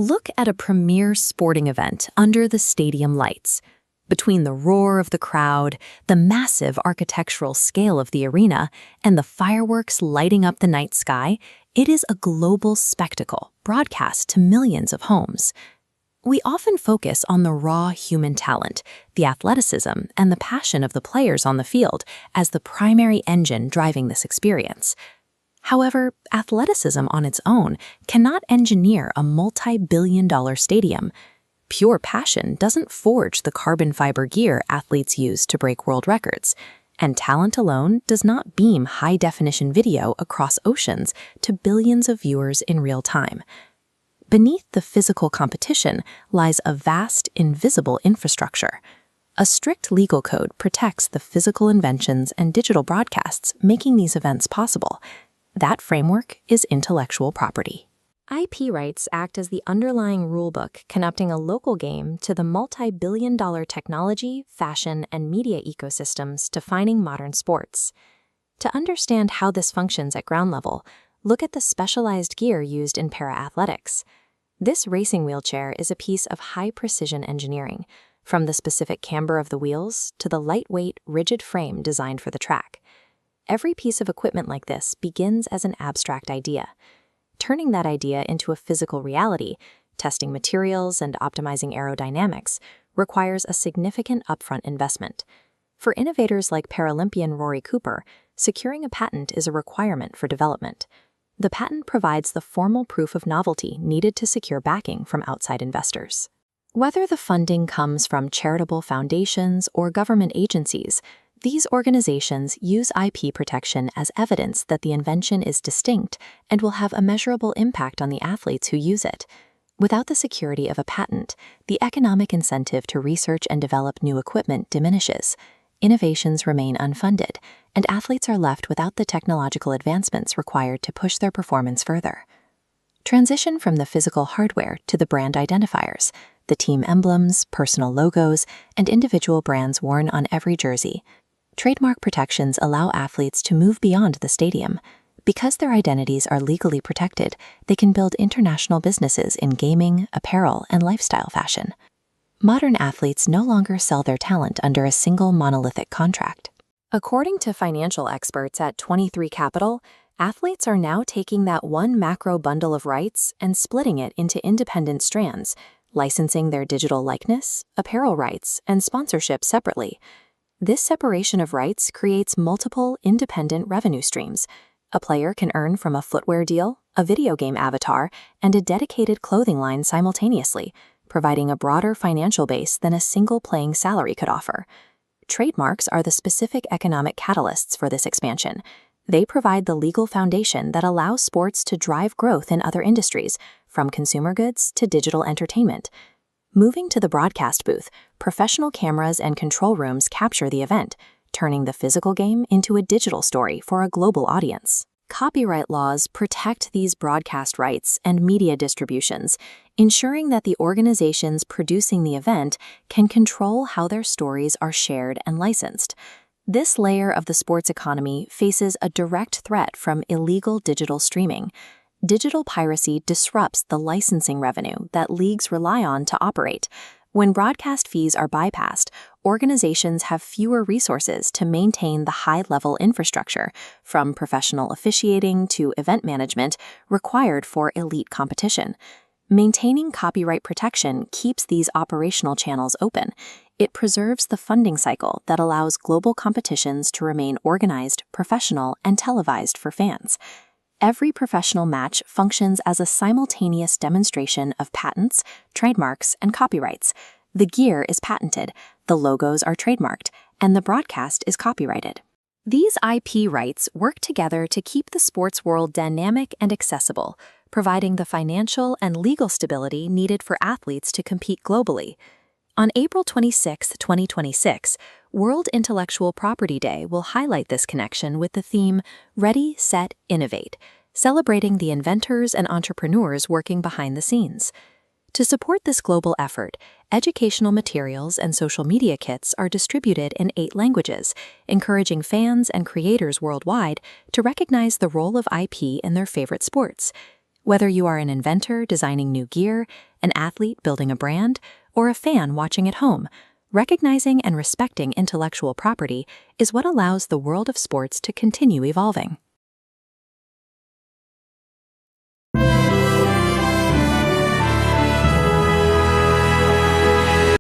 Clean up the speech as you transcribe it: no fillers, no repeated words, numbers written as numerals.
Look at a premier sporting event under the stadium lights. Between the roar of the crowd, the massive architectural scale of the arena, and the fireworks lighting up the night sky, it is a global spectacle broadcast to millions of homes. We often focus on the raw human talent, the athleticism, and the passion of the players on the field as the primary engine driving this experience. However, athleticism on its own cannot engineer a multi-billion-dollar stadium. Pure passion doesn't forge the carbon fiber gear athletes use to break world records, and talent alone does not beam high-definition video across oceans to billions of viewers in real time. Beneath the physical competition lies a vast, invisible infrastructure. A strict legal code protects the physical inventions and digital broadcasts making these events possible. That framework is intellectual property. IP rights act as the underlying rulebook connecting a local game to the multi-billion-dollar technology, fashion, and media ecosystems defining modern sports. To understand how this functions at ground level, look at the specialized gear used in para-athletics. This racing wheelchair is a piece of high-precision engineering, from the specific camber of the wheels to the lightweight, rigid frame designed for the track. Every piece of equipment like this begins as an abstract idea. Turning that idea into a physical reality, testing materials and optimizing aerodynamics, requires a significant upfront investment. For innovators like Paralympian Rory Cooper, securing a patent is a requirement for development. The patent provides the formal proof of novelty needed to secure backing from outside investors. Whether the funding comes from charitable foundations or government agencies, these organizations use IP protection as evidence that the invention is distinct and will have a measurable impact on the athletes who use it. Without the security of a patent, the economic incentive to research and develop new equipment diminishes. Innovations remain unfunded, and athletes are left without the technological advancements required to push their performance further. Transition from the physical hardware to the brand identifiers, the team emblems, personal logos, and individual brands worn on every jersey. Trademark protections allow athletes to move beyond the stadium. Because their identities are legally protected, they can build international businesses in gaming, apparel, and lifestyle fashion. Modern athletes no longer sell their talent under a single monolithic contract. According to financial experts at 23 Capital, athletes are now taking that one macro bundle of rights and splitting it into independent strands, licensing their digital likeness, apparel rights, and sponsorship separately. This separation of rights creates multiple independent revenue streams. A player can earn from a footwear deal, a video game avatar, and a dedicated clothing line simultaneously, providing a broader financial base than a single playing salary could offer. Trademarks are the specific economic catalysts for this expansion. They provide the legal foundation that allows sports to drive growth in other industries, from consumer goods to digital entertainment. Moving to the broadcast booth, professional cameras and control rooms capture the event, turning the physical game into a digital story for a global audience. Copyright laws protect these broadcast rights and media distributions, ensuring that the organizations producing the event can control how their stories are shared and licensed. This layer of the sports economy faces a direct threat from illegal digital streaming. Digital piracy disrupts the licensing revenue that leagues rely on to operate. When broadcast fees are bypassed, organizations have fewer resources to maintain the high-level infrastructure, from professional officiating to event management, required for elite competition. Maintaining copyright protection keeps these operational channels open. It preserves the funding cycle that allows global competitions to remain organized, professional, and televised for fans. Every professional match functions as a simultaneous demonstration of patents, trademarks, and copyrights. The gear is patented, the logos are trademarked, and the broadcast is copyrighted. These IP rights work together to keep the sports world dynamic and accessible, providing the financial and legal stability needed for athletes to compete globally. On April 26, 2026, World Intellectual Property Day will highlight this connection with the theme Ready, Set, Innovate, celebrating the inventors and entrepreneurs working behind the scenes. To support this global effort, educational materials and social media kits are distributed in 8 languages, encouraging fans and creators worldwide to recognize the role of IP in their favorite sports. Whether you are an inventor designing new gear, an athlete building a brand, or a fan watching at home, recognizing and respecting intellectual property is what allows the world of sports to continue evolving.